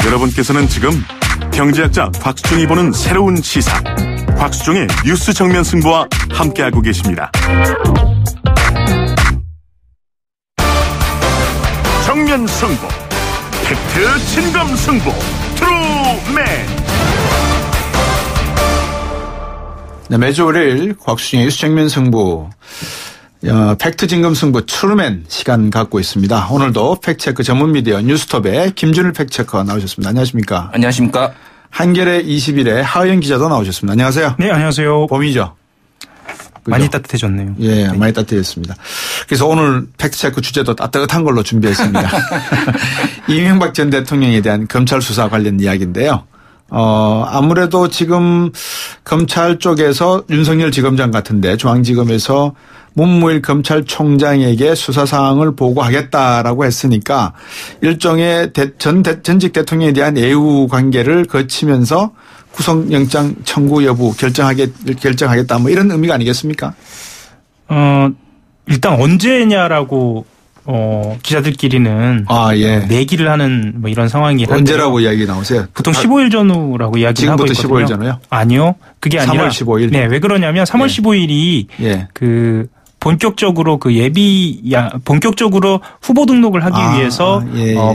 여러분께서는 지금 경제학자 곽수종이 보는 새로운 시사, 곽수종의 뉴스 정면 승부와 함께하고 계십니다. 정면 승부, 팩트 진검 승부, 트루맨. 네, 매주 월요일 곽수종의 뉴스 정면 승부, 팩트 진검 승부 트루맨 시간 갖고 있습니다. 오늘도 팩트체크 전문 미디어 뉴스톱의 김준일 팩트체커 나오셨습니다. 안녕하십니까? 안녕하십니까? 한겨레 21의 하의연 기자도 나오셨습니다. 안녕하세요. 네, 안녕하세요. 봄이죠? 그죠? 많이 따뜻해졌네요. 예, 네. 많이 따뜻해졌습니다. 그래서 오늘 팩트체크 주제도 따뜻한 걸로 준비했습니다. 이명박 전 대통령에 대한 검찰 수사 관련 이야기인데요. 아무래도 지금 검찰 쪽에서 윤석열 지검장 같은데 중앙지검에서 문무일 검찰총장에게 수사사항을 보고하겠다라고 했으니까 일종의 전직 대통령에 대한 애우 관계를 거치면서 구속영장 청구 여부 결정하겠다 뭐 이런 의미가 아니겠습니까? 일단 언제냐라고 기자들끼리는 예. 내기를 하는 뭐 이런 상황이긴 한데 언제라고 이야기 나오세요? 보통 15일 전후라고 이야기를 하고 있거든요. 지금부터 15일 전후요? 아니요. 그게 아니라 3월 15일. 네, 왜 그러냐면 3월 15일이 그 본격적으로 본격적으로 후보 등록을 하기 위해서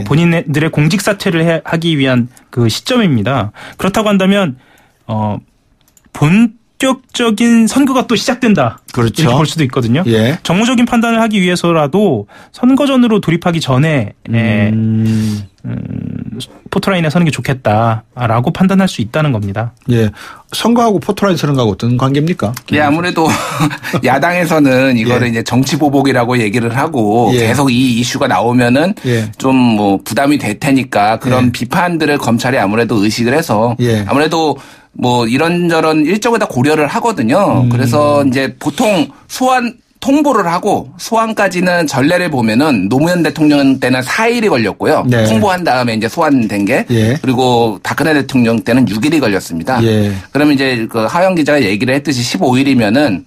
본인들의 공직 사퇴를 하기 위한 그 시점입니다. 그렇다고 한다면 본격적인 선거가 또 시작된다. 그렇죠. 이렇게 볼 수도 있거든요. 예. 정무적인 판단을 하기 위해서라도 선거전으로 돌입하기 전에 포토라인에 서는 게 좋겠다라고 판단할 수 있다는 겁니다. 예, 선거하고 포토라인 서는 거하고 어떤 관계입니까? 예, 아무래도 야당에서는 이거를 이제 정치 보복이라고 얘기를 하고 계속 이 이슈가 나오면은 좀 뭐 부담이 될 테니까 그런 비판들을 검찰이 아무래도 의식을 해서 아무래도 뭐 이런저런 일정을 다 고려를 하거든요. 그래서 이제 보통 통보를 하고 소환까지는 전례를 보면은 노무현 대통령 때는 4일이 걸렸고요. 통보한 다음에 이제 소환된 게 그리고 박근혜 대통령 때는 6일이 걸렸습니다. 그러면 이제 그 하영 기자가 얘기를 했듯이 15일이면은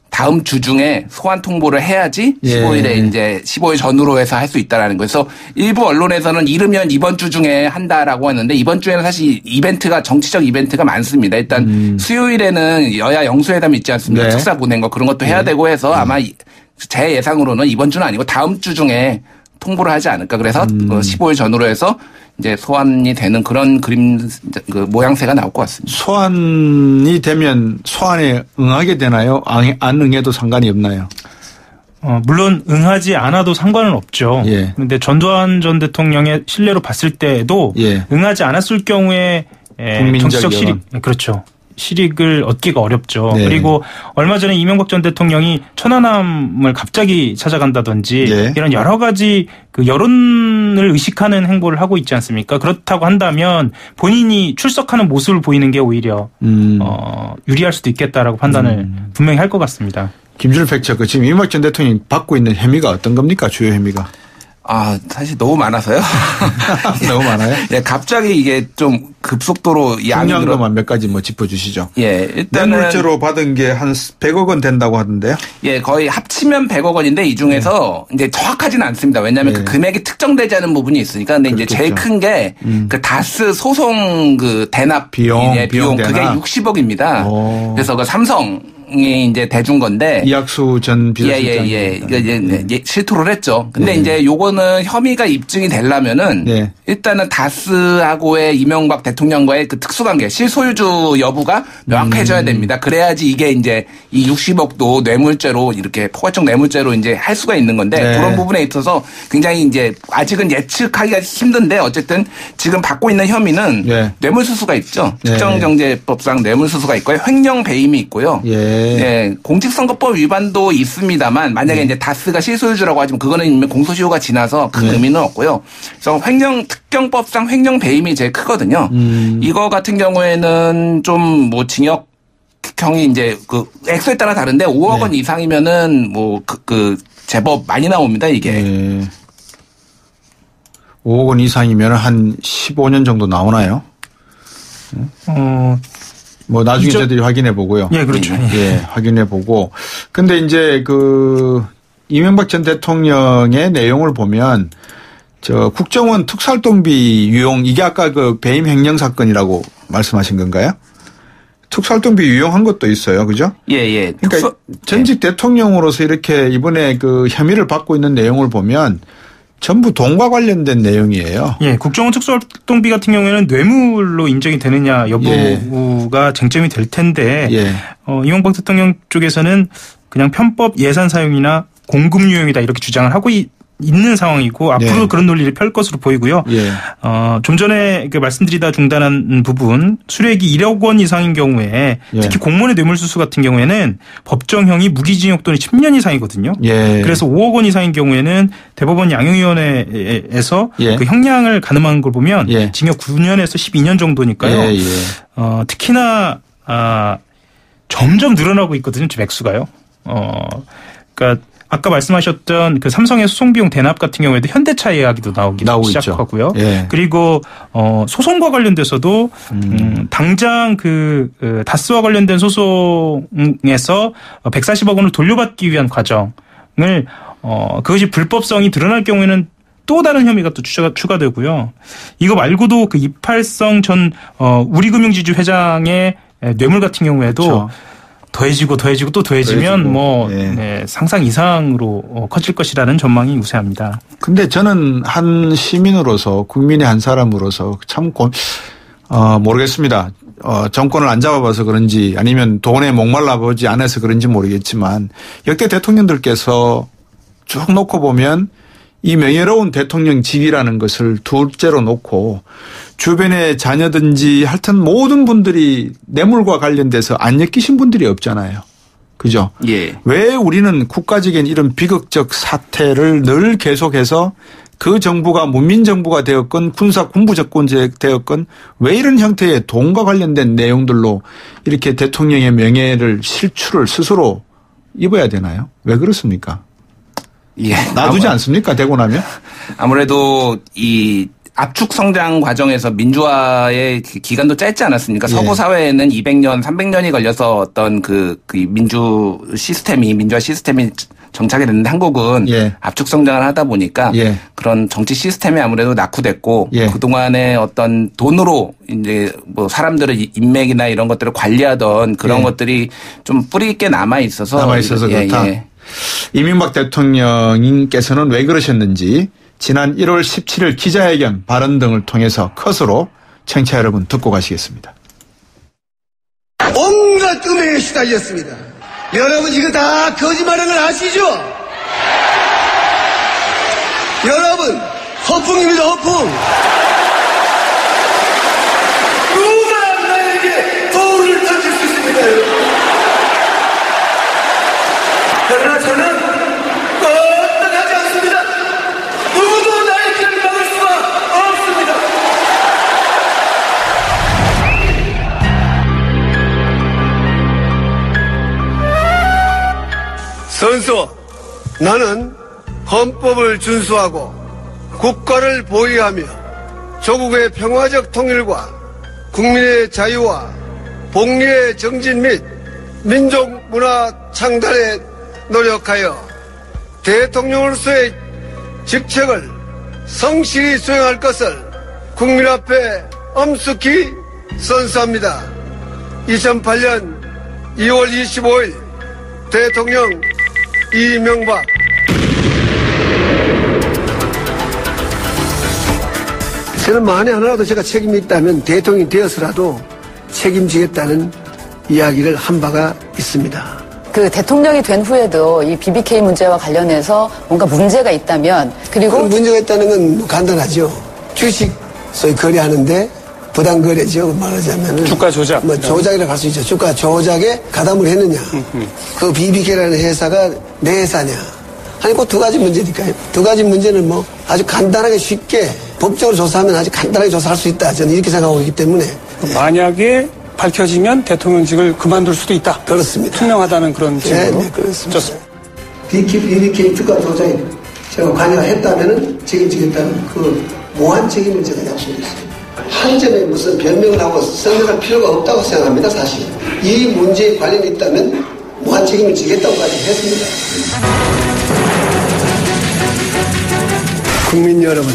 다음 주 중에 소환 통보를 해야지 15일에 이제 15일 전후로 해서 할 수 있다라는 거예요. 그래서 일부 언론에서는 이르면 이번 주 중에 한다라고 하는데 이번 주에는 사실 정치적 이벤트가 많습니다. 일단 수요일에는 여야 영수회담이 있지 않습니까? 특사 보낸 거 그런 것도 해야 되고 해서 아마 제 예상으로는 이번 주는 아니고 다음 주 중에 통보를 하지 않을까. 그래서 15일 전후로 해서 이제 소환이 되는 그런 그 모양새가 나올 것 같습니다. 소환이 되면 소환에 응하게 되나요? 안 응해도 상관이 없나요? 물론 응하지 않아도 상관은 없죠. 그런데 전두환 전 대통령의 신뢰로 봤을 때도 응하지 않았을 경우에 정치적 실익, 그렇죠. 실익을 얻기가 어렵죠. 그리고 얼마 전에 이명박 전 대통령이 천안함을 갑자기 찾아간다든지 이런 여러 가지 그 여론을 의식하는 행보를 하고 있지 않습니까? 그렇다고 한다면 본인이 출석하는 모습을 보이는 게 오히려 유리할 수도 있겠다라고 판단을 분명히 할 것 같습니다. 김준일 팩트체커, 지금 이명박 전 대통령이 받고 있는 혐의가 어떤 겁니까? 주요 혐의가? 사실 너무 많아서요. 너무 많아요? 갑자기 이게 좀 급속도로 중요한 몇 가지 뭐 짚어주시죠. 일단은 뇌물죄로 받은 게 한 100억 원 된다고 하던데요. 거의 합치면 100억 원인데 이 중에서 이제 정확하지는 않습니다. 왜냐하면 그 금액이 특정되지 않은 부분이 있으니까. 근데 그렇겠죠. 이제 제일 큰 게 그 다스 소송 그 대납 비용 그게 60억입니다. 그래서 그 삼성이 이제 대준 건데. 이학수 전 비서실장. 이게 실토를 했죠. 근데 이제 요거는 혐의가 입증이 되려면은 일단은 다스하고의 이명박 대통령과의 그 특수관계, 실소유주 여부가 명확해져야 됩니다. 그래야지 이게 이제 이 60억도 뇌물죄로 이렇게 포괄적 뇌물죄로 이제 할 수가 있는 건데 그런 부분에 있어서 굉장히 이제 아직은 예측하기가 힘든데 어쨌든 지금 받고 있는 혐의는 뇌물수수가 있죠. 특정경제법상 뇌물수수가 있고요. 횡령 배임이 있고요. 공직선거법 위반도 있습니다만 만약에 이제 다스가 실소유주라고 하지만 그거는 이미 공소시효가 지나서 큰 의미는 없고요. 그래서 특경법상 횡령 배임이 제일 크거든요. 이거 같은 경우에는 좀 뭐 징역형이 이제 그 액수에 따라 다른데 5억 원 이상이면은 뭐 제법 많이 나옵니다 이게. 5억 원 이상이면 한 15년 정도 나오나요? 뭐 나중에 저희들이 확인해 보고요. 그렇죠. 확인해 보고. 근데 이제 그 이명박 전 대통령의 내용을 보면 국정원 특수활동비 유용 이게 아까 그 배임 횡령 사건이라고 말씀하신 건가요? 특수활동비 유용한 것도 있어요, 그죠? 예. 그러니까 전직 대통령으로서 이렇게 이번에 그 혐의를 받고 있는 내용을 보면 전부 돈과 관련된 내용이에요. 예, 국정원 특수활동비 같은 경우에는 뇌물로 인정이 되느냐 여부가 쟁점이 될 텐데 이명박 대통령 쪽에서는 그냥 편법 예산 사용이나 공금 유용이다 이렇게 주장을 하고 있는 상황이고 앞으로도 그런 논리를 펼 것으로 보이고요. 좀 전에 말씀드리다 중단한 부분 수뢰액이 1억 원 이상인 경우에 특히 공무원의 뇌물수수 같은 경우에는 법정형이 무기징역 또는 10년 이상이거든요. 그래서 5억 원 이상인 경우에는 대법원 양형위원회에서 그 형량을 가늠한 걸 보면 징역 9년에서 12년 정도니까요. 특히나 점점 늘어나고 있거든요. 액수가요. 그러니까 아까 말씀하셨던 그 삼성의 소송비용 대납 같은 경우에도 현대차 이야기도 나오기 시작하고요. 그리고 소송과 관련돼서도 당장 그 다스와 관련된 소송에서 140억 원을 돌려받기 위한 과정을 그것이 불법성이 드러날 경우에는 또 다른 혐의가 또 추가되고요. 이거 말고도 그 이팔성 전 우리금융지주 회장의 뇌물 같은 경우에도 더해지고 또 더해지면 상상 이상으로 커질 것이라는 전망이 우세합니다. 근데 저는 한 시민으로서 국민의 한 사람으로서 참 모르겠습니다. 정권을 안 잡아봐서 그런지 아니면 돈에 목말라 보지 않아서 그런지 모르겠지만 역대 대통령들께서 쭉 놓고 보면 이 명예로운 대통령직이라는 것을 둘째로 놓고 주변의 자녀든지 하여튼 모든 분들이 뇌물과 관련돼서 안 엮이신 분들이 없잖아요. 그죠? 왜 우리는 국가적인 이런 비극적 사태를 늘 계속해서 그 정부가 문민정부가 되었건 군부정권제 되었건 왜 이런 형태의 돈과 관련된 내용들로 이렇게 대통령의 명예를 실추를 스스로 입어야 되나요? 왜 그렇습니까? 놔두지 않습니까? 되고 나면? 아무래도 이 압축 성장 과정에서 민주화의 기간도 짧지 않았습니까? 서구 사회에는 200년, 300년이 걸려서 어떤 그 민주화 시스템이 정착이 됐는데 한국은 압축 성장을 하다 보니까 그런 정치 시스템이 아무래도 낙후됐고 그동안에 어떤 돈으로 이제 뭐 사람들의 인맥이나 이런 것들을 관리하던 그런 것들이 좀 뿌리 있게 남아 있어서 그렇다. 이명박 대통령께서는 왜 그러셨는지 지난 1월 17일 기자회견 발언 등을 통해서 컷으로 청취자 여러분 듣고 가시겠습니다. 온갖 음해에 시달렸습니다. 여러분 이거 다 거짓말인 걸 아시죠? 여러분 허풍입니다. 허풍. 누가 나에게 돌을 던질 수 있습니까? 그러나 저는 껐떡하지 않습니다. 누구도 나의 길을 막을 수가 없습니다. 선수, 나는 헌법을 준수하고 국가를 보위하며 조국의 평화적 통일과 국민의 자유와 복리의 정진 및 민족 문화 창달에 노력하여 대통령으로서의 직책을 성실히 수행할 것을 국민 앞에 엄숙히 선서합니다. 2008년 2월 25일 대통령 이명박. 저는 만에 하나라도 제가 책임이 있다면 대통령이 되어서라도 책임지겠다는 이야기를 한 바가 있습니다. 그 대통령이 된 후에도 이 BBK 문제와 관련해서 뭔가 문제가 있다면 그리고 문제가 있다는 건 간단하죠. 주식 소위 거래하는데 부당 거래죠. 말하자면 주가 조작. 조작이라고 할 수 있죠. 주가 조작에 가담을 했느냐. 그 BBK라는 회사가 내 회사냐. 아니 그 두 가지 문제니까요. 두 가지 문제는 뭐 아주 간단하게 쉽게 법적으로 조사하면 아주 간단하게 조사할 수 있다. 저는 이렇게 생각하고 있기 때문에. 만약에 밝혀지면 대통령직을 그만둘 수도 있다. 그렇습니다. 투명하다는 그런 증거로. 네, 그렇습니다. BBK 주가 조작에 제가 관여가 했다면은 책임지겠다는 그 무한 책임을 제가 약속했어요. 한 점에 무슨 변명을 하고 설명할 필요가 없다고 생각합니다. 사실 이 문제에 관련이 있다면 무한 책임을 지겠다고까지 했습니다. 국민 여러분.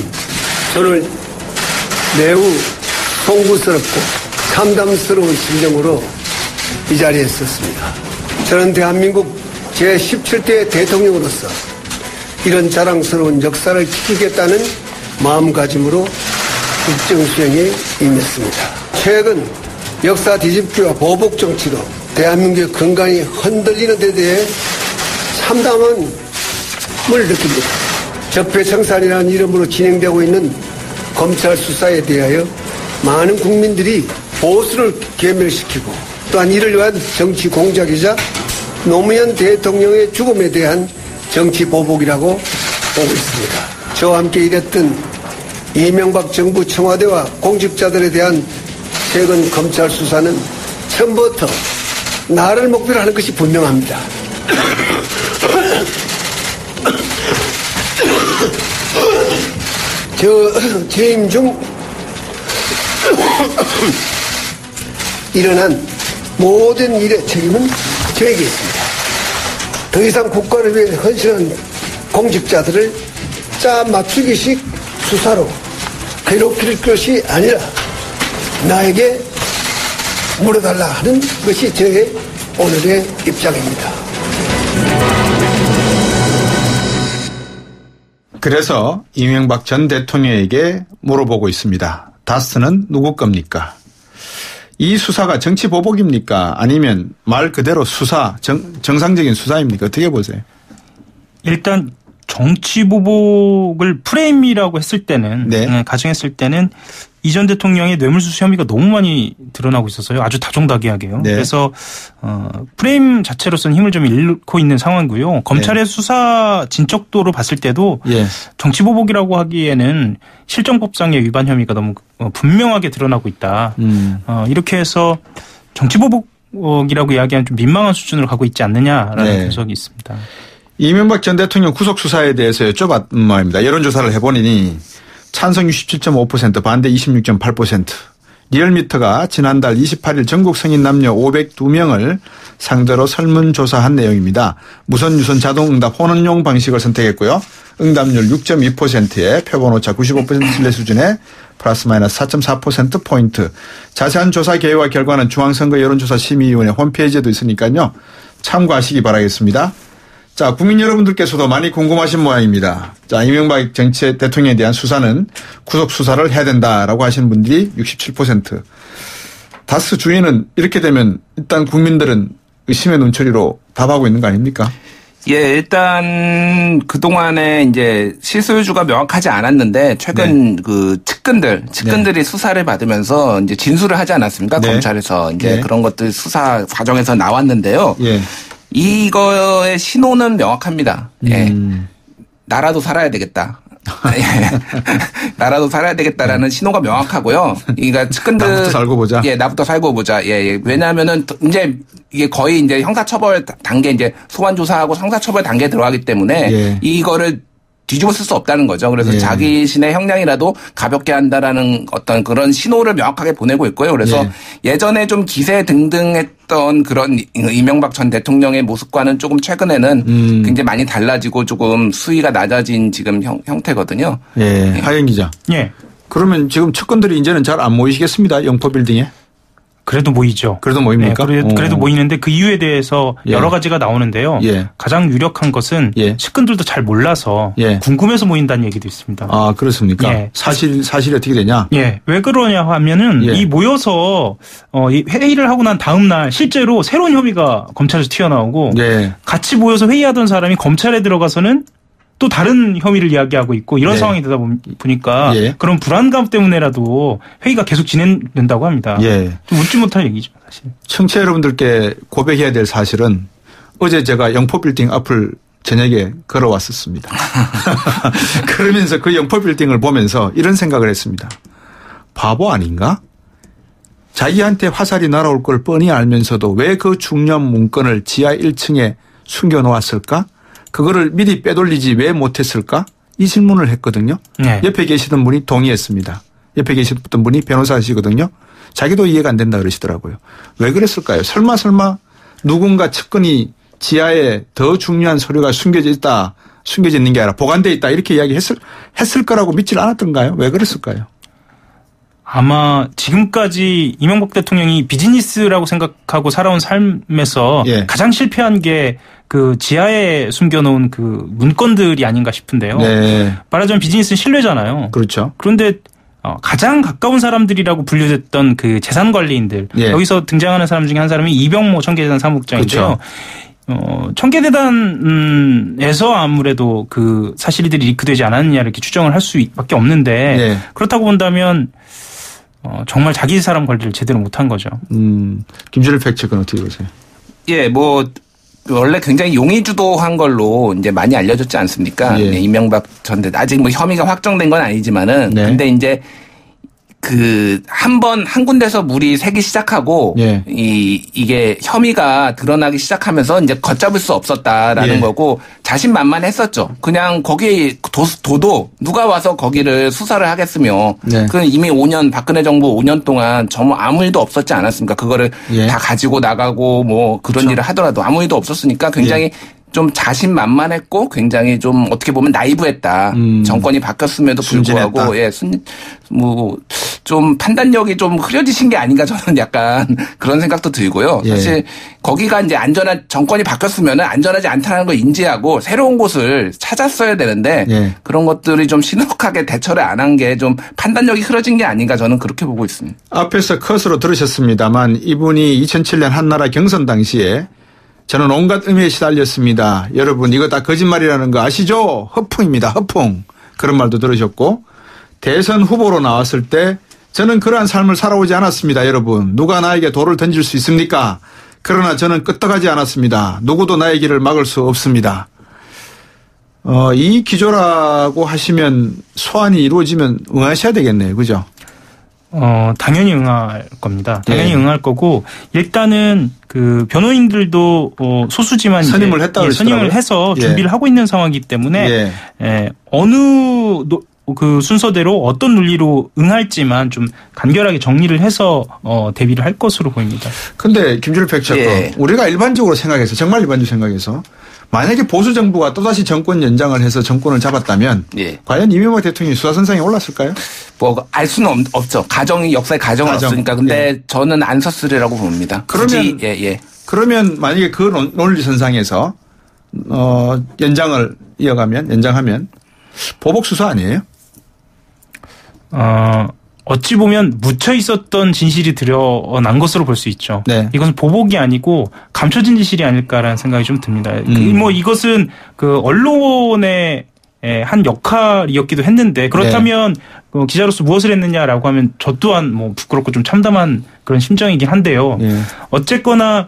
저는 매우 송구스럽고 참담스러운 심정으로 이 자리에 섰습니다. 저는 대한민국 제17대 대통령으로서 이런 자랑스러운 역사를 지키겠다는 마음가짐으로 국정 수행에 임했습니다. 최근 역사 뒤집기와 보복 정치로 대한민국의 건강이 흔들리는 데 대해 참담함을 느낍니다. 적폐청산이라는 이름으로 진행되고 있는 검찰 수사에 대하여 많은 국민들이 보수를 괴멸시키고 또한 이를 위한 정치 공작이자 노무현 대통령의 죽음에 대한 정치 보복이라고 보고 있습니다. 저와 함께 일했던 이명박 정부 청와대와 공직자들에 대한 최근 검찰 수사는 처음부터 나를 목표로 하는 것이 분명합니다. 재임 중 일어난 모든 일의 책임은 저에게 있습니다. 더 이상 국가를 위해 헌신한 공직자들을 짜 맞추기식 수사로 괴롭힐 것이 아니라 나에게 물어달라 하는 것이 저의 오늘의 입장입니다. 그래서 이명박 전 대통령에게 물어보고 있습니다. 다스는 누구 겁니까? 이 수사가 정치 보복입니까? 아니면 말 그대로 수사, 정상적인 수사입니까? 어떻게 보세요? 일단 정치 보복을 프레임이라고 했을 때는 네. 가정했을 때는 이 전 대통령의 뇌물수수 혐의가 너무 많이 드러나고 있어서요. 아주 다종다기하게요. 네. 그래서 프레임 자체로서는 힘을 좀 잃고 있는 상황이고요. 검찰의 네. 수사 진척도로 봤을 때도 네. 정치 보복이라고 하기에는 실정법상의 위반 혐의가 너무 분명하게 드러나고 있다. 이렇게 해서 정치 보복이라고 이야기하는 좀 민망한 수준으로 가고 있지 않느냐라는 네. 분석이 있습니다. 이명박 전 대통령 구속 수사에 대해서 여쭤봤던 말입니다. 여론조사를 해보니 찬성 67.5%, 반대 26.8%. 리얼미터가 지난달 28일 전국 성인 남녀 502명을 상대로 설문조사한 내용입니다. 무선 유선 자동응답 혼원용 방식을 선택했고요. 응답률 6.2%에 표본오차 95% 신뢰 수준에 플러스 마이너스 4.4%포인트. 자세한 조사 계획과 결과는 중앙선거 여론조사 심의위원회 홈페이지에도 있으니까요. 참고하시기 바라겠습니다. 자, 국민 여러분들께서도 많이 궁금하신 모양입니다. 자, 이명박 정치 대통령에 대한 수사는 구속 수사를 해야 된다라고 하시는 분들이 67%. 다스 주인은 이렇게 되면 일단 국민들은 의심의 눈초리로 답하고 있는 거 아닙니까? 예, 일단 그동안에 이제 실소유주가 명확하지 않았는데 최근 네. 그 측근들이 네. 수사를 받으면서 이제 진술을 하지 않았습니까? 네. 검찰에서 이제 네. 그런 것들 수사 과정에서 나왔는데요. 예. 이거의 신호는 명확합니다. 예. 나라도 살아야 되겠다. 나라도 살아야 되겠다라는 신호가 명확하고요. 그러니까 측근들 나부터 살고 보자. 예, 나부터 살고 보자. 예. 왜냐하면은 이제 이게 거의 이제 형사처벌 단계 이제 소환 조사하고 형사처벌 단계에 들어가기 때문에 예. 이거를 뒤집어 쓸 수 없다는 거죠. 그래서 예. 자기 신의 형량이라도 가볍게 한다라는 어떤 그런 신호를 명확하게 보내고 있고요. 그래서 예전에 좀 기세 등등했던 그런 이명박 전 대통령의 모습과는 조금 최근에는 굉장히 많이 달라지고 조금 수위가 낮아진 지금 형태거든요. 예. 하영 기자. 예. 그러면 지금 측근들이 이제는 잘 안 모이시겠습니다. 영포빌딩에. 그래도 모이죠. 그래도 모입니까? 네, 그래도 모이는데 그 이유에 대해서 예. 여러 가지가 나오는데요. 예. 가장 유력한 것은 예. 측근들도 잘 몰라서 예. 궁금해서 모인다는 얘기도 있습니다. 아, 그렇습니까? 예. 사실이 어떻게 되냐? 예. 왜 그러냐 하면은 이 모여서 이 회의를 하고 난 다음 날 실제로 새로운 혐의가 검찰에서 튀어나오고 같이 모여서 회의하던 사람이 검찰에 들어가서는 또 다른 혐의를 이야기하고 있고 이런 상황이 되다 보니까 그런 불안감 때문에라도 회의가 계속 진행된다고 합니다. 좀 웃지 못할 얘기죠, 사실. 청취자 여러분들께 고백해야 될 사실은 어제 제가 영포빌딩 앞을 저녁에 걸어왔었습니다. 그러면서 그 영포빌딩을 보면서 이런 생각을 했습니다. 바보 아닌가? 자기한테 화살이 날아올 걸 뻔히 알면서도 왜 그 중요한 문건을 지하 1층에 숨겨놓았을까? 그거를 미리 빼돌리지 왜 못했을까? 이 질문을 했거든요. 네. 옆에 계시던 분이 동의했습니다. 옆에 계시던 분이 변호사시거든요. 자기도 이해가 안 된다 그러시더라고요. 왜 그랬을까요? 설마 누군가 측근이 지하에 더 중요한 서류가 숨겨져 있다 숨겨져 있는 게 아니라 보관돼 있다 이렇게 이야기했을 거라고 믿질 않았던가요? 왜 그랬을까요? 아마 지금까지 이명박 대통령이 비즈니스라고 생각하고 살아온 삶에서 예. 가장 실패한 게 그 지하에 숨겨놓은 그 문건들이 아닌가 싶은데요. 네. 말하자면 비즈니스는 신뢰잖아요. 그렇죠. 그런데 가장 가까운 사람들이라고 분류됐던 그 재산관리인들 예. 여기서 등장하는 사람 중에 한 사람이 이병모 청계재단 사무국장인데요. 그렇죠. 청계재단에서 아무래도 그 사실들이 리크되지 않았느냐 이렇게 추정을 할 수밖에 없는데 예. 그렇다고 본다면 정말 자기 사람 관리를 제대로 못한 거죠. 김준일 팩트체크는 어떻게 보세요? 예, 뭐 원래 굉장히 용의주도한 걸로 이제 많이 알려졌지 않습니까? 예. 이명박 전 대통령 아직 뭐 혐의가 확정된 건 아니지만은 네. 근데 이제 한 군데서 물이 새기 시작하고 예. 이게 혐의가 드러나기 시작하면서 이제 걷잡을 수 없었다라는 예. 거고 자신만만했었죠. 그냥 거기 도도 누가 와서 거기를 수사를 하겠으며 네. 그 이미 5년 박근혜 정부 5년 동안 정말 아무 일도 없었지 않았습니까? 그거를 예. 다 가지고 나가고 뭐 그런 그렇죠. 일을 하더라도 아무 일도 없었으니까 굉장히 예. 좀 자신만만했고 굉장히 좀 어떻게 보면 나이브했다. 정권이 바뀌었음에도 불구하고 예, 좀 판단력이 좀 흐려지신 게 아닌가 저는 약간 그런 생각도 들고요. 예. 사실 거기가 이제 정권이 바뀌었으면 안전하지 않다는 걸 인지하고 새로운 곳을 찾았어야 되는데 예. 그런 것들이 좀 신속하게 대처를 안 한 게 좀 판단력이 흐려진 게 아닌가 저는 그렇게 보고 있습니다. 앞에서 컷으로 들으셨습니다만 이분이 2007년 한나라 경선 당시에 저는 온갖 의미에 시달렸습니다. 여러분 이거 다 거짓말이라는 거 아시죠? 허풍입니다. 허풍. 그런 말도 들으셨고 대선 후보로 나왔을 때 저는 그러한 삶을 살아오지 않았습니다. 여러분 누가 나에게 돌을 던질 수 있습니까? 그러나 저는 끄떡하지 않았습니다. 누구도 나의 길을 막을 수 없습니다. 이 기조라고 하시면 소환이 이루어지면 응하셔야 되겠네요. 그죠? 당연히 응할 겁니다. 당연히 네. 응할 거고 일단은 그 변호인들도 소수지만 선임을 했다 선임을 해서 준비를 예. 하고 있는 상황이기 때문에 예. 어느 그 순서대로 어떤 논리로 응할지만 좀 간결하게 정리를 해서 대비를 할 것으로 보입니다. 그런데 김준일 팩트체크 예. 우리가 일반적으로 생각해서 정말 일반적으로 생각해서 만약에 보수 정부가 또다시 정권 연장을 해서 정권을 잡았다면 예. 과연 이명박 대통령이 수사선상에 올랐을까요? 뭐 알 수는 없죠. 역사의 가정은 없으니까. 근데 예. 저는 안 섰으리라고 봅니다. 그러면 그러면 만약에 그 논리선상에서 연장하면 보복 수사 아니에요? 어찌 보면 묻혀 있었던 진실이 드러난 것으로 볼 수 있죠. 네. 이것은 보복이 아니고 감춰진 진실이 아닐까라는 생각이 좀 듭니다. 뭐 이것은 그 언론의 한 역할이었기도 했는데 그렇다면 네. 기자로서 무엇을 했느냐라고 하면 저 또한 뭐 부끄럽고 좀 참담한 그런 심정이긴 한데요. 네. 어쨌거나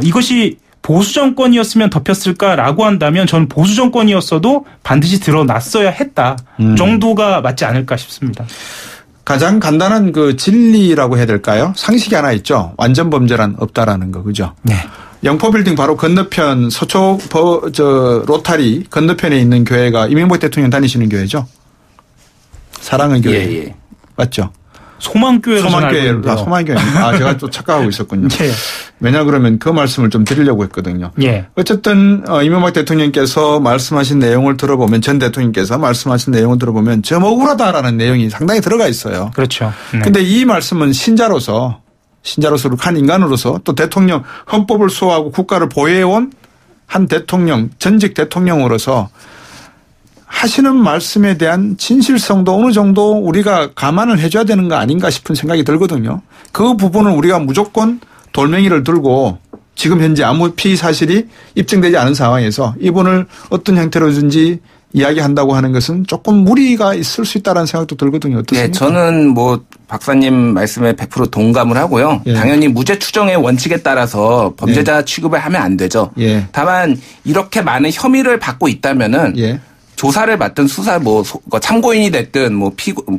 이것이 보수 정권이었으면 덮였을까라고 한다면 저는 보수 정권이었어도 반드시 드러났어야 했다 정도가 맞지 않을까 싶습니다. 가장 간단한 그 진리라고 해야 될까요? 상식이 하나 있죠. 완전 범죄란 없다라는 거, 그죠? 네. 영포빌딩 바로 건너편 서초 로타리 건너편에 있는 교회가 이명박 대통령 다니시는 교회죠? 사랑의 교회. 예. 맞죠? 소망교회로 소망교회입니다. 제가 또 착각하고 있었군요. 예. 왜냐 그러면 그 말씀을 좀 드리려고 했거든요. 예. 어쨌든 이명박 대통령께서 말씀하신 내용을 들어보면 전 대통령께서 말씀하신 내용을 들어보면 좀 억울하다라는 내용이 상당히 들어가 있어요. 그렇죠. 그런데 이 말씀은 신자로서 한 인간으로서 또 대통령 헌법을 수호하고 국가를 보호해온 한 대통령 전직 대통령으로서 하시는 말씀에 대한 진실성도 어느 정도 우리가 감안을 해줘야 되는 거 아닌가 싶은 생각이 들거든요. 그 부분은 우리가 무조건 돌멩이를 들고 지금 현재 아무 피의 사실이 입증되지 않은 상황에서 이분을 어떤 형태로든지 이야기한다고 하는 것은 조금 무리가 있을 수 있다는 생각도 들거든요. 어떻습니까? 네, 저는 뭐 박사님 말씀에 100% 동감을 하고요. 예. 당연히 무죄 추정의 원칙에 따라서 범죄자 취급을 하면 안 되죠. 예. 다만 이렇게 많은 혐의를 받고 있다면은 예. 조사를 받든 참고인이 됐든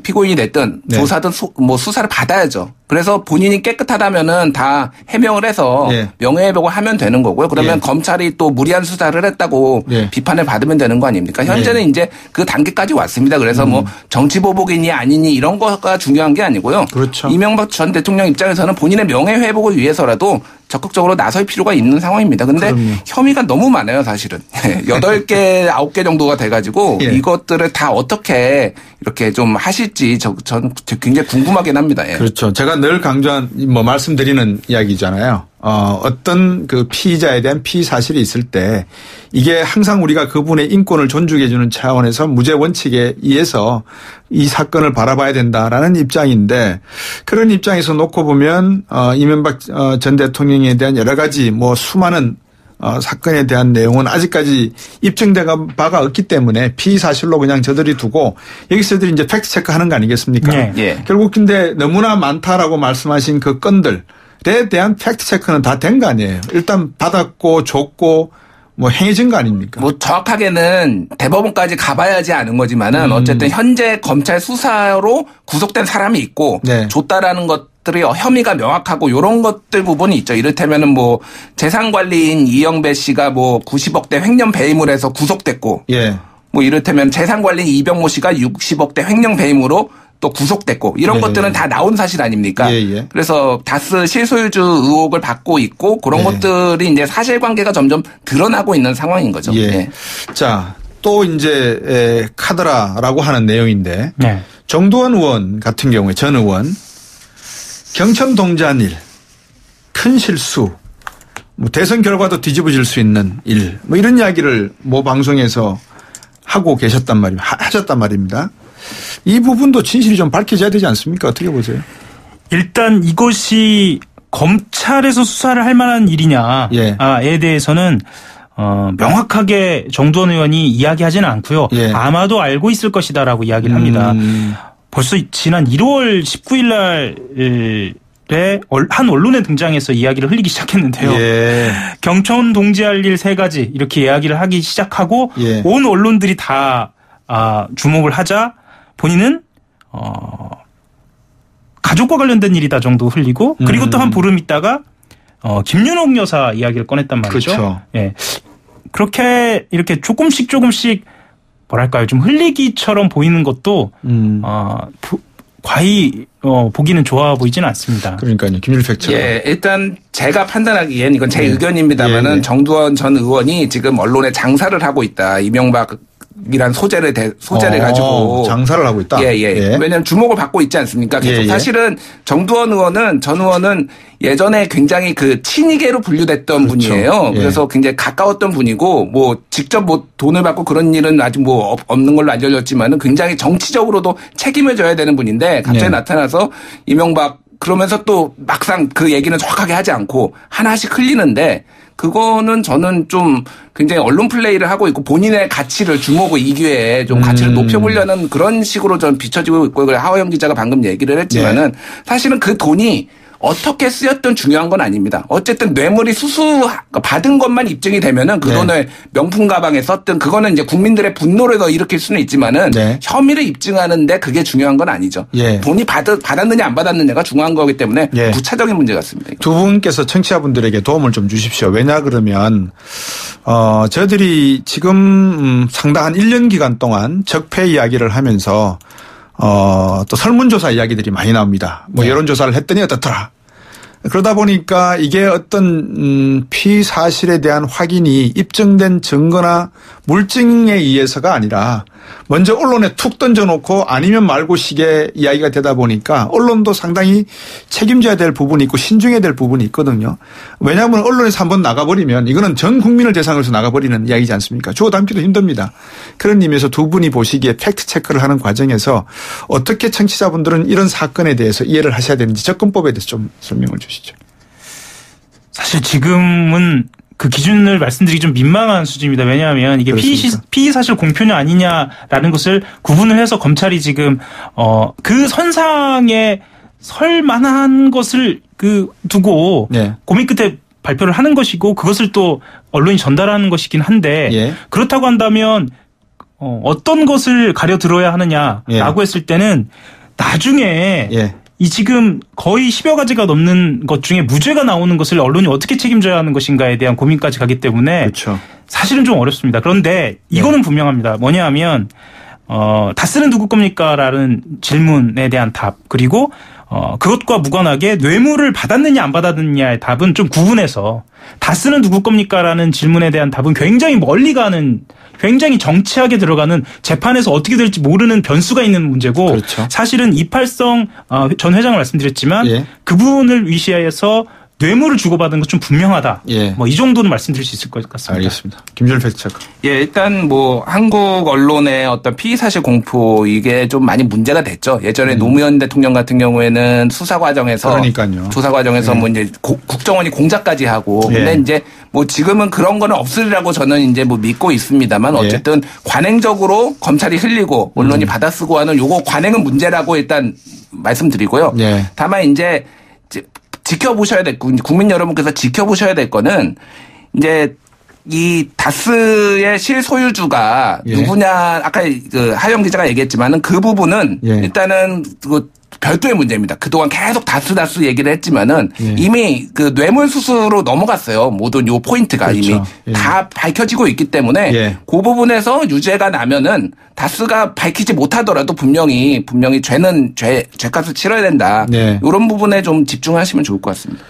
피고인이 됐든 네. 조사든 수사를 받아야죠. 그래서 본인이 깨끗하다면은 다 해명을 해서 네. 명예회복을 하면 되는 거고요. 그러면 검찰이 또 무리한 수사를 했다고 비판을 받으면 되는 거 아닙니까? 현재는 이제 그 단계까지 왔습니다. 그래서 정치보복이니 아니니 이런 거가 중요한 게 아니고요. 그렇죠. 이명박 전 대통령 입장에서는 본인의 명예회복을 위해서라도 적극적으로 나설 필요가 있는 상황입니다. 근데 혐의가 너무 많아요, 사실은. 8개, 9개 정도가 돼가지고 예. 이것들을 다 어떻게 이렇게 좀 하실지 저는 굉장히 궁금하긴 합니다. 예. 그렇죠. 제가 늘 강조한 말씀드리는 이야기잖아요. 어떤 그 피의자에 대한 피의 사실이 있을 때 이게 항상 우리가 그분의 인권을 존중해 주는 차원에서 무죄 원칙에 의해서 이 사건을 바라봐야 된다라는 입장인데 그런 입장에서 놓고 보면 이명박 전 대통령에 대한 여러 가지 수많은 사건에 대한 내용은 아직까지 입증된 바가 없기 때문에 피의 사실로 그냥 저들이 두고 여기서들이 이제 팩트 체크하는 거 아니겠습니까? 네. 예. 결국 근데 너무나 많다라고 말씀하신 그 건들에 대한 팩트 체크는 다 된 거 아니에요. 일단 받았고 줬고 행해진 거 아닙니까? 정확하게는 대법원까지 가봐야지 아는 거지만은 어쨌든 현재 검찰 수사로 구속된 사람이 있고 네. 줬다라는 것들이 혐의가 명확하고 이런 것들 부분이 있죠. 이를테면은 재산관리인 이영배 씨가 90억대 횡령 배임을 해서 구속됐고 예. 이를테면 재산관리인 이병모 씨가 60억대 횡령 배임으로 또 구속됐고 이런 것들은 다 나온 사실 아닙니까? 그래서 다스 실소유주 의혹을 받고 있고 그런 것들이 이제 사실관계가 점점 드러나고 있는 상황인 거죠. 예. 자, 또 이제 카더라라고 하는 내용인데 정두환 의원 같은 경우에 전 의원 경천 동지한 일, 큰 실수, 대선 결과도 뒤집어질 수 있는 일, 이런 이야기를 방송에서 하고 계셨단 하셨단 말입니다. 이 부분도 진실이 좀 밝혀져야 되지 않습니까? 어떻게 보세요? 일단 이것이 검찰에서 수사를 할 만한 일이냐에 대해서는 명확하게 정두원 의원이 이야기하지는 않고요. 예. 아마도 알고 있을 것이다라고 이야기를 합니다. 벌써 지난 1월 19일 날에 한 언론에 등장해서 이야기를 흘리기 시작했는데요. 예. 경천 동지할 일 3가지 이렇게 이야기를 하기 시작하고 예. 온 언론들이 다 주목을 하자 본인은 가족과 관련된 일이다 정도 흘리고 그리고 또 한 보름 있다가 김윤옥 여사 이야기를 꺼냈단 말이죠. 그렇죠. 예. 그렇게 이렇게 조금씩 뭐랄까요 좀 흘리기처럼 보이는 것도 과히 보기는 좋아 보이지는 않습니다. 그러니까요. 김일팩처럼. 예, 일단 제가 판단하기엔 이건 제 의견입니다만은 정두원 전 의원이 지금 언론에 장사를 하고 있다. 이명박이란 소재를 가지고 장사를 하고 있다. 예. 왜냐하면 주목을 받고 있지 않습니까? 계속 사실은 정두원 의원은 전 의원은 예전에 굉장히 그 친이계로 분류됐던 그렇죠. 분이에요. 그래서 굉장히 가까웠던 분이고 직접 돈을 받고 그런 일은 아직 없는 걸로 알려졌지만은 굉장히 정치적으로도 책임을 져야 되는 분인데 갑자기 나타나서 이명박 그러면서 또 막상 그 얘기는 정확하게 하지 않고 하나씩 흘리는데 그거는 저는 좀 굉장히 언론 플레이를 하고 있고 본인의 가치를 주목을 이 기회에 좀 가치를 높여보려는 그런 식으로 좀 비춰지고 있고 하호영 기자가 방금 얘기를 했지만은 사실은 그 돈이 어떻게 쓰였든 중요한 건 아닙니다. 어쨌든 뇌물이 받은 것만 입증이 되면은 그 돈을 명품 가방에 썼든 그거는 이제 국민들의 분노를 더 일으킬 수는 있지만은 혐의를 입증하는데 그게 중요한 건 아니죠. 돈이 받았느냐 안 받았느냐가 중요한 거기 때문에 부차적인 문제 같습니다. 두 분께서 청취자분들에게 도움을 좀 주십시오. 왜냐 그러면 저희들이 지금 상당한 1년 기간 동안 적폐 이야기를 하면서 또 설문조사 이야기들이 많이 나옵니다. 여론조사를 했더니 어떻더라. 그러다 보니까 이게 어떤 피의 사실에 대한 확인이 입증된 증거나 물증에 의해서가 아니라 먼저 언론에 툭 던져놓고 아니면 말고 식의 이야기가 되다 보니까 언론도 상당히 책임져야 될 부분이 있고 신중해야 될 부분이 있거든요. 왜냐하면 언론에서 한번 나가버리면 이거는 전 국민을 대상으로 해서 나가버리는 이야기지 않습니까? 주워 담기도 힘듭니다. 그런 의미에서 두 분이 보시기에 팩트 체크를 하는 과정에서 어떻게 청취자분들은 이런 사건에 대해서 이해를 하셔야 되는지 접근법에 대해서 좀 설명을 주시죠. 사실 지금은 그 기준을 말씀드리기 좀 민망한 수준입니다. 왜냐하면 이게 피의 사실 공표냐 아니냐라는 것을 구분을 해서 검찰이 지금 그 선상에 설 만한 것을 두고 고민 끝에 발표를 하는 것이고 그것을 또 언론이 전달하는 것이긴 한데 그렇다고 한다면 어떤 것을 가려 들어야 하느냐라고 했을 때는 나중에 이 지금 거의 10여 가지가 넘는 것 중에 무죄가 나오는 것을 언론이 어떻게 책임져야 하는 것인가에 대한 고민까지 가기 때문에 그렇죠. 사실은 좀 어렵습니다. 그런데 이거는 분명합니다. 뭐냐 하면 다스는 누구 겁니까라는 질문에 대한 답 그리고 그것과 무관하게 뇌물을 받았느냐 안 받았느냐의 답은 좀 구분해서 다스는 누구 겁니까라는 질문에 대한 답은 굉장히 멀리 가는 굉장히 정치하게 들어가는 재판에서 어떻게 될지 모르는 변수가 있는 문제고 그렇죠. 사실은 이팔성 전 회장을 말씀드렸지만 예. 그분을 위시해서 뇌물을 주고받은 것 좀 분명하다. 예. 뭐 이 정도는 말씀드릴 수 있을 것 같습니다. 알겠습니다. 김준일 팩트체크. 예, 일단 뭐 한국 언론의 어떤 피의 사실 공포 이게 좀 많이 문제가 됐죠. 예전에 노무현 대통령 같은 경우에는 수사 과정에서 그러니까요. 조사 과정에서 뭐 이제 국정원이 공작까지 하고 근데 이제 뭐 지금은 그런 거는 없으리라고 저는 이제 뭐 믿고 있습니다만 어쨌든 관행적으로 검찰이 흘리고 언론이 받아쓰고 하는 요거 관행은 문제라고 일단 말씀드리고요. 다만 이제 지켜보셔야 될, 국민 여러분께서 지켜보셔야 될 거는 이제 이 다스의 실소유주가 누구냐, 아까 그 하영 기자가 얘기했지만은 그 부분은 일단은 그 별도의 문제입니다. 그동안 계속 다스 얘기를 했지만은 이미 그 뇌물수수로 넘어갔어요. 모든 요 포인트가 그렇죠. 이미 다 밝혀지고 있기 때문에 그 부분에서 유죄가 나면은 다스가 밝히지 못하더라도 분명히 죄는 죄값을 치러야 된다. 이런 부분에 좀 집중하시면 좋을 것 같습니다.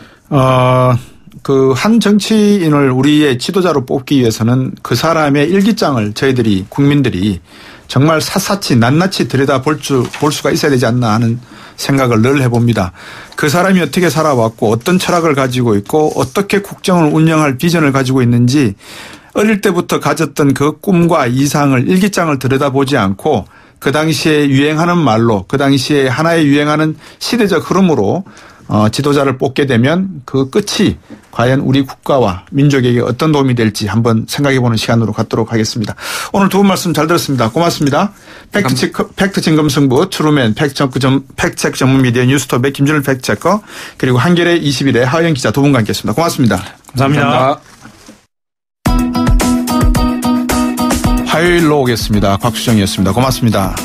그 한 정치인을 우리의 지도자로 뽑기 위해서는 그 사람의 일기장을 저희들이 국민들이 정말 샅샅이 낱낱이 들여다 볼 수가 있어야 되지 않나 하는 생각을 늘 해봅니다. 그 사람이 어떻게 살아왔고 어떤 철학을 가지고 있고 어떻게 국정을 운영할 비전을 가지고 있는지 어릴 때부터 가졌던 그 꿈과 이상을 일기장을 들여다보지 않고 그 당시에 유행하는 말로 그 당시에 하나의 유행하는 시대적 흐름으로 지도자를 뽑게 되면 그 끝이 과연 우리 국가와 민족에게 어떤 도움이 될지 한번 생각해보는 시간으로 갖도록 하겠습니다. 오늘 두 분 말씀 잘 들었습니다. 고맙습니다. 팩트 진검승부 트루맨 팩트체크 전문 미디어 뉴스톱의 김준일 팩트체커 그리고 한겨레 21의 하영 기자 두 분과 함께했습니다. 고맙습니다. 감사합니다. 화요일로 오겠습니다. 곽수정이었습니다. 고맙습니다.